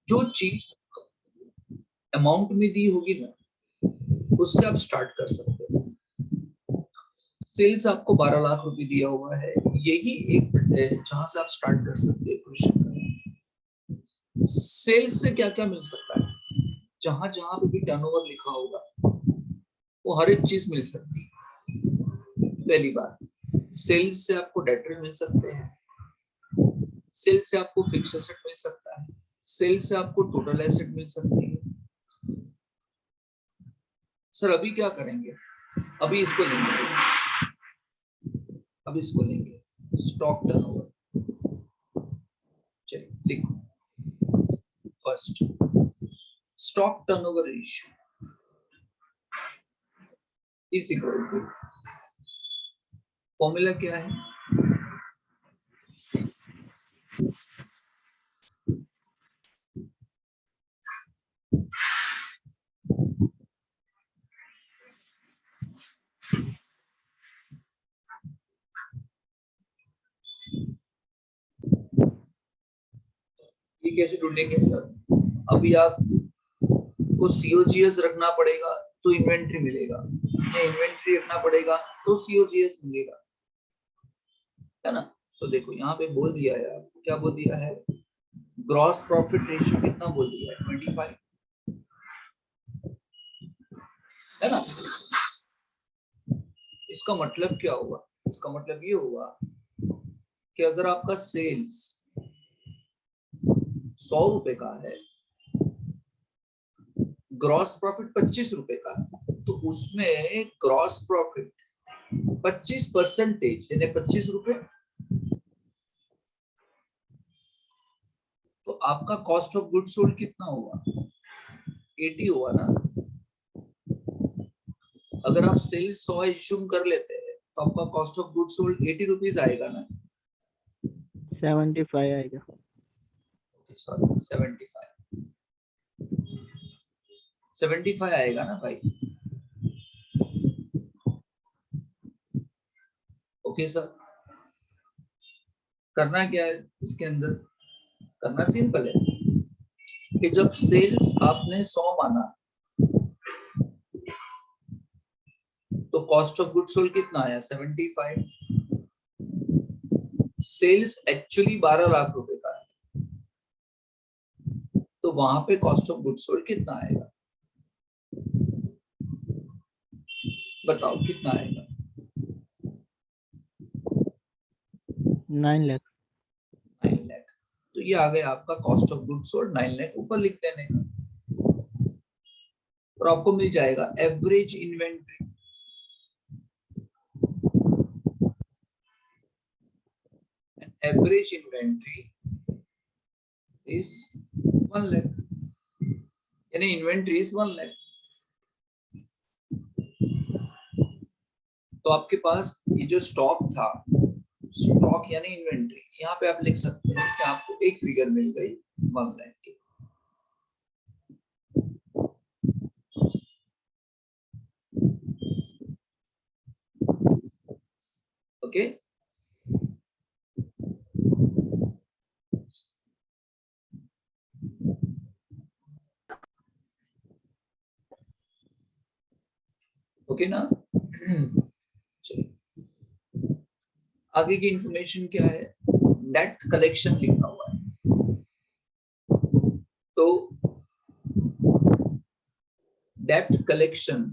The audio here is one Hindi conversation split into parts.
जो चीज अमाउंट में दी होगी ना, उससे आप स्टार्ट कर सकते हो। सेल्स आपको 12 लाख रुपए दिया हुआ है, यही एक है जहां से आप स्टार्ट कर सकते हैं क्वेश्चन। सेल्स से क्या क्या मिल सकता है? जहां जहां पे भी टर्नओवर लिखा होगा वो हर एक चीज मिल सकती है। पहली बात, सेल्स से आपको डेटर मिल सकते हैं, सेल्स से आपको फिक्स एसेट मिल सकता है, सेल्स से आपको टोटल एसेट मिल सकती है। सर अभी क्या करेंगे? अभी इसको लेंगे, अभी इसको लेंगे स्टॉक टर्नओवर। चलिए लिखो। First, stock turnover ratio is equal to, formula क्या है? ये कैसे ढूंढेंगे सर? अभी आपको सीओजीएस रखना पड़ेगा तो इन्वेंट्री मिलेगा, या इन्वेंट्री रखना पड़ेगा तो सीओजीएस मिलेगा, है ना? तो देखो यहाँ पे बोल दिया है आपको, क्या बोल दिया है? ग्रॉस प्रॉफिट रेशियो कितना बोल दिया है? 25, है ना? इसका मतलब क्या हुआ? इसका मतलब ये हुआ कि अगर आपका सेल्स 100 रुपए का है, ग्रॉस प्रॉफिट 25 रुपए का, तो उसमें ग्रॉस प्रॉफिट 25% यानी 25 रुपए, तो आपका कॉस्ट ऑफ गुड सोल्ड कितना हुआ? 80 हुआ ना? अगर आप सेल्स 100 एज्यूम कर लेते हैं तो आपका cost of good sold 80 rupees आएगा ना? 75 आएगा। सॉरी 75 आएगा ना भाई? ओके सर, करना क्या है इसके अंदर? करना सिंपल है कि जब सेल्स आपने 100 माना तो कॉस्ट ऑफ गुड सोल्ड कितना आया? 75। सेल्स एक्चुअली 12 लाख रुपए का है, तो वहां पे कॉस्ट ऑफ गुड सोल्ड कितना आएगा? बताओ कितना आएगा? 9 लाख। 9 लाख। तो ये आ गया आपका cost of good sold 9 lakh, ऊपर लिख देने का और आपको मिल जाएगा average inventory. Average inventory is 1 lakh, यानी इन्वेंट्री इज 1 लाख। तो आपके पास ये जो स्टॉक था, स्टॉक यानी इन्वेंट्री, यहाँ पे आप लिख सकते हैं कि आपको एक फिगर मिल गई 1 लाख की। ओके, ओके ना? चलिए आगे की इंफॉर्मेशन क्या है? डेट कलेक्शन लिखा हुआ है, तो debt collection,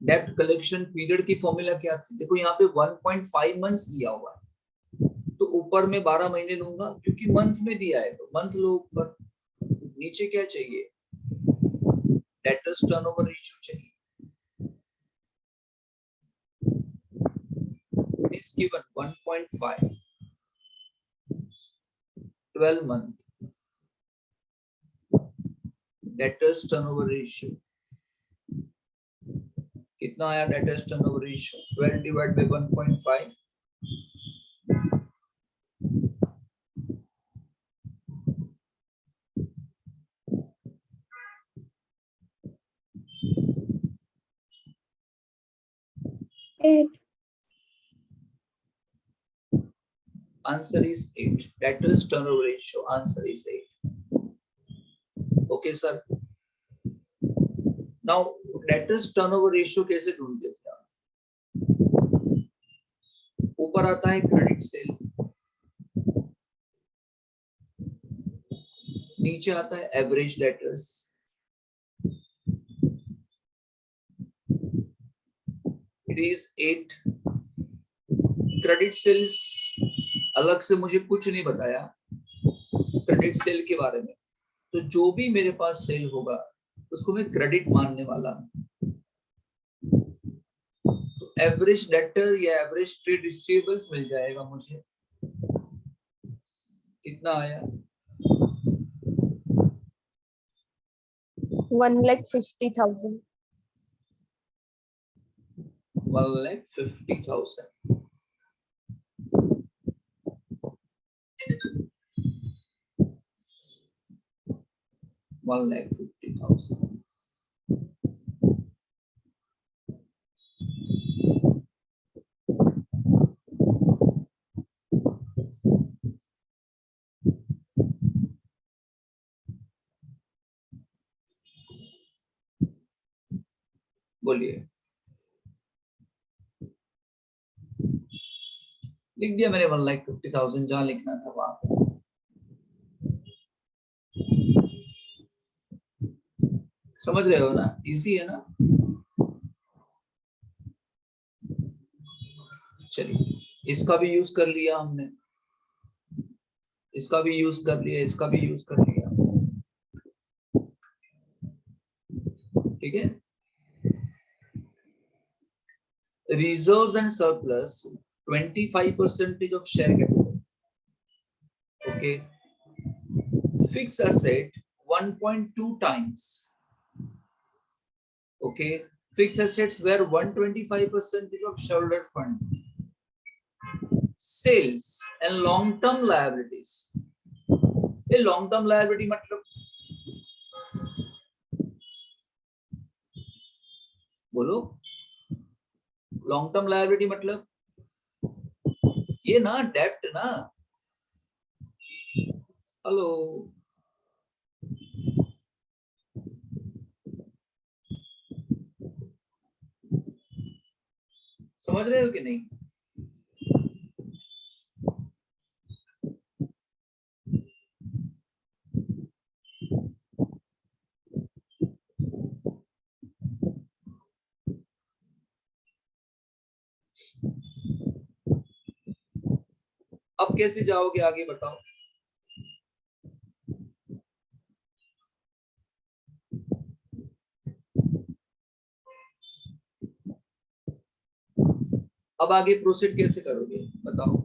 debt collection period की फॉर्मूला क्या थी? देखो यहाँ पे 1.5 मंथ्स दिया हुआ है, तो ऊपर में 12 महीने लूंगा क्योंकि मंथ में दिया है, तो मंथ लो ऊपर। नीचे क्या चाहिए? डेटर्स टर्नओवर रेशियो चाहिए। is given 1.5, 12 month debtors turnover ratio कितना आया? debtors turnover ratio 12 divided by 1.5, answer is 8. Debtors turnover ratio, answer is 8. Okay sir. Now debtors turnover ratio कैसे ढूंढते थे आप? ऊपर आता है क्रेडिट सेल, नीचे आता है average debtors, it is 8। Credit sales अलग से मुझे कुछ नहीं बताया क्रेडिट सेल के बारे में, तो जो भी मेरे पास सेल होगा उसको मैं क्रेडिट मानने वाला हूं। तो एवरेज डेटर या एवरेज ट्रेड रिसीवेबल्स मिल जाएगा मुझे। कितना आया? 1,50,000। 1,50,000। बोलिए। लिख दिया मैंने 1,50,000, जहां लिखना था वहां। समझ रहे हो ना? इजी है ना? चलिए, इसका भी यूज कर लिया हमने, इसका भी यूज कर लिया, इसका भी यूज कर लिया। ठीक है। Reserves and surplus 25% of share capital. Okay. Fixed asset 1.2 times. Okay. Fixed assets were 125% of shareholder fund. Sales and long-term liabilities. ये long-term liability मतलब बोलो, लॉन्ग टर्म लायबिलिटी मतलब ये ना, डेप्ट ना। हेलो, समझ रहे हो कि नहीं? अब कैसे जाओगे आगे, बताओ। अब आगे प्रोसीड कैसे करोगे, बताओ।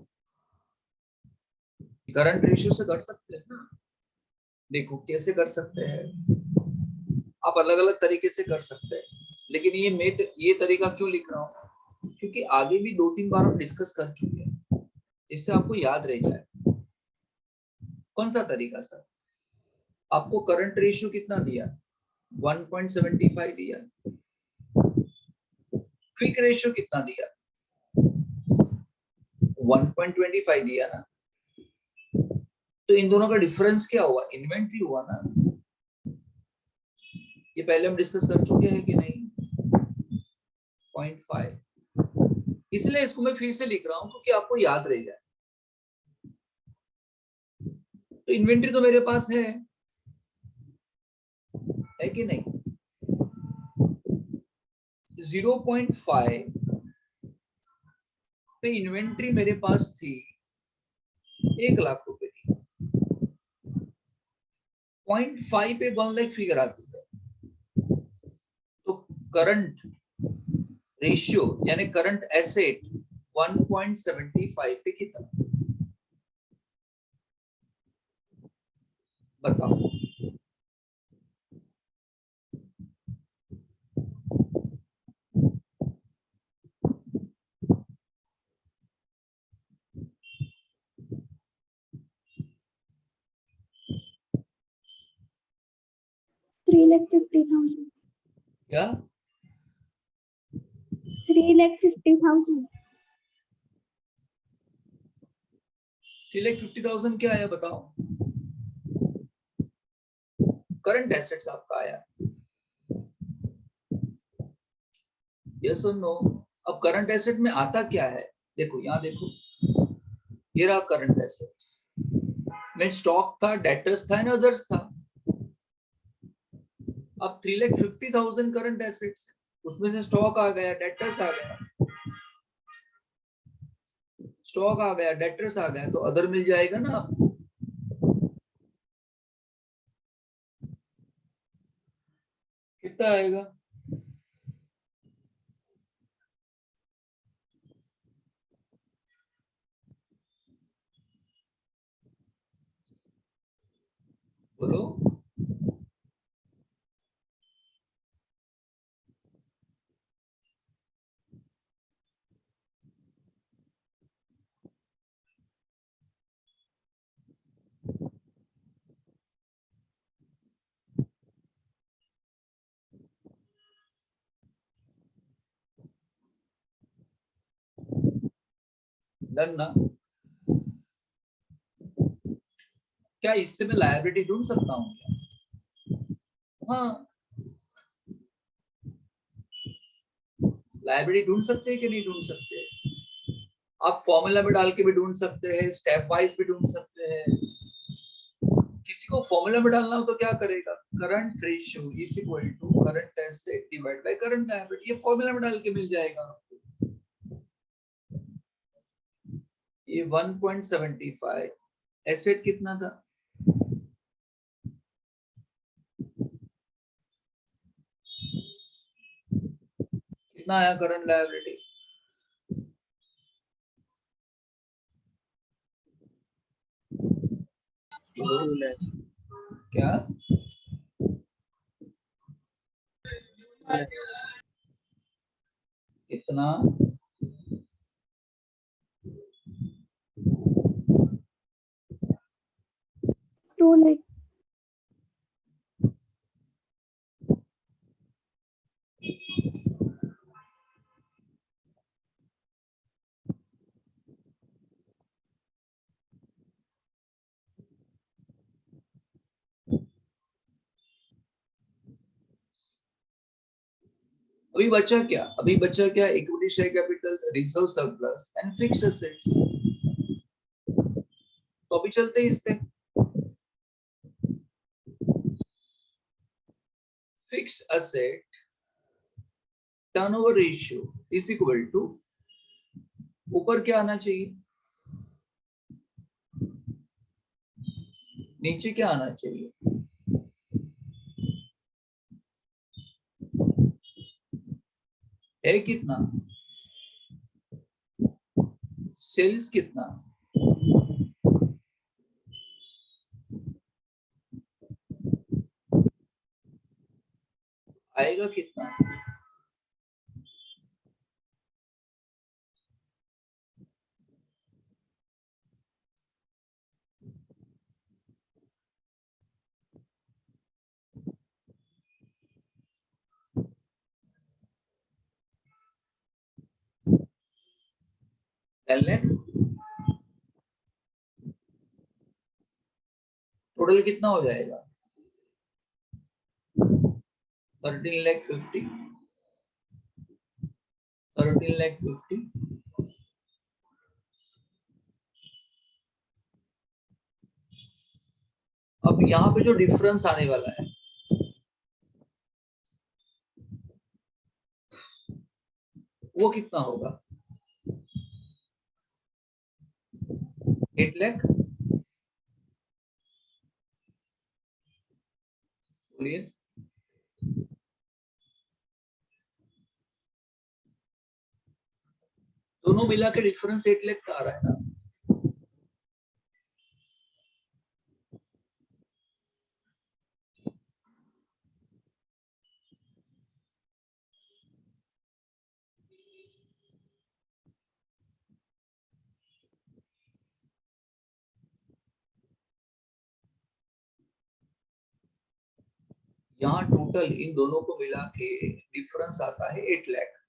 करंट रेशियो से कर सकते हैं ना? देखो कैसे कर सकते हैं, आप अलग अलग तरीके से कर सकते हैं, लेकिन ये तरीका क्यों लिख रहा हूँ, क्योंकि आगे भी 2-3 बार हम डिस्कस कर चुके हैं, इससे आपको याद रह जाए। कौन सा तरीका सर? आपको करंट रेशियो कितना दिया? 1.75 दिया। क्विक रेशियो कितना दिया? 1.25 दिया ना। तो इन दोनों का डिफरेंस क्या हुआ? इन्वेंट्री हुआ ना। ये पहले हम डिस्कस कर चुके हैं कि नहीं? 0.5। इसलिए इसको मैं फिर से लिख रहा हूं क्योंकि आपको याद रह जाए। तो इन्वेंट्री तो मेरे पास है कि नहीं? 0.5 पे इन्वेंट्री मेरे पास थी 1,00,000 रुपए की। 0.5 पे 1 लाख फिगर आती है। तो करंट रेशियो यानी करंट एसेट 1.75 पे कितना? बताओ। $3,50,000। क्या? 3,50,000। 3,50,000 क्या आया बताओ? करंट एसेट्स आपका आया, यस और नो। अब करंट एसेट में आता क्या है, देखो यहाँ देखो, ये रहा करंट एसेट्स में स्टॉक था, डेटर्स था, अदर्स था। अब 3,50,000 करंट एसेट्स, उसमें से स्टॉक आ गया, डेटर्स आ गया, स्टॉक आ गया, डेटर्स आ गया, तो अदर मिल जाएगा ना आपको। कितना आएगा, बोलो। डन ना। क्या इससे मैं लायबिलिटी ढूंढ सकता हूँ क्या? हाँ, लायबिलिटी ढूंढ सकते हैं कि नहीं ढूंढ सकते? आप फॉर्मूला में डाल के भी ढूंढ सकते हैं, स्टेप वाइज भी ढूंढ सकते हैं। किसी को फॉर्मूला में डालना हो तो क्या करेगा, current ratio is equal to current asset divide by current liability, ये फॉर्मूला में डाल के मिल जाएगा आपको। ये 1.75, एसेट कितना था, कितना आया करंट लायबिलिटी, क्या कितना, 2 lakh. अभी बचा क्या, अभी बचा क्या, equity share capital, reserve surplus and fixed assets. तो अभी चलते हैं इस पे। Fixed asset turnover ratio is equal to, ऊपर क्या आना चाहिए, नीचे क्या आना चाहिए, है कितना, सेल्स कितना, आएगा कितना, टोटल कितना हो जाएगा, 13,50,000, 13,50,000। अब यहाँ पे जो डिफरेंस आने वाला है वो कितना होगा, 8 लाख, बोलिए। दोनों मिला के डिफरेंस 8 लाख का आ रहा है ना। यहाँ टोटल इन दोनों को मिला के डिफरेंस आता है 8 लाख।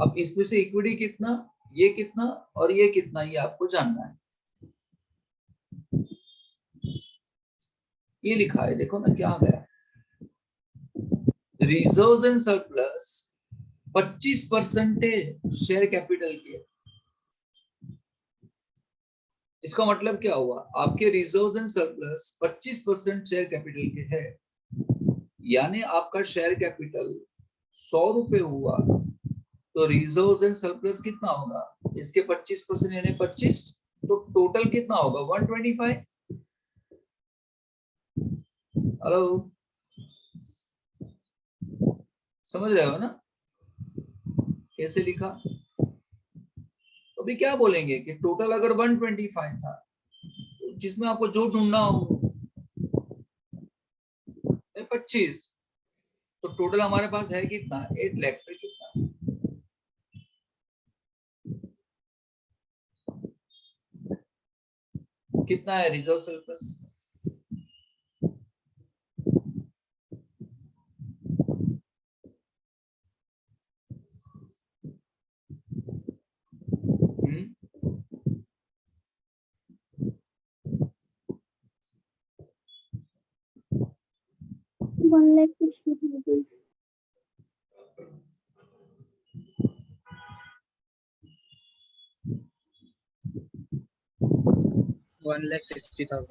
अब इसमें से इक्विटी कितना, ये कितना और ये कितना, ये आपको जानना है। ये लिखा है, देखो ना क्या आ गया, reserves and surplus 25% share capital के। इसका मतलब क्या हुआ, आपके reserves and surplus 25% share capital के है, यानी आपका शेयर कैपिटल 100 रुपए हुआ तो रिजर्व्स एंड सरप्लस कितना होगा, इसके 25% यानी 25, तो टोटल कितना होगा 125। हेलो, समझ रहे हो ना कैसे लिखा। तो अभी क्या बोलेंगे कि टोटल अगर 125 था, तो जिसमें आपको जो ढूंढना हो 25, तो टोटल हमारे पास है कितना 8 लाख पे कितना, कितना है रिजर्व सरप्लस, हम्म 1,60,000. 1,60,000.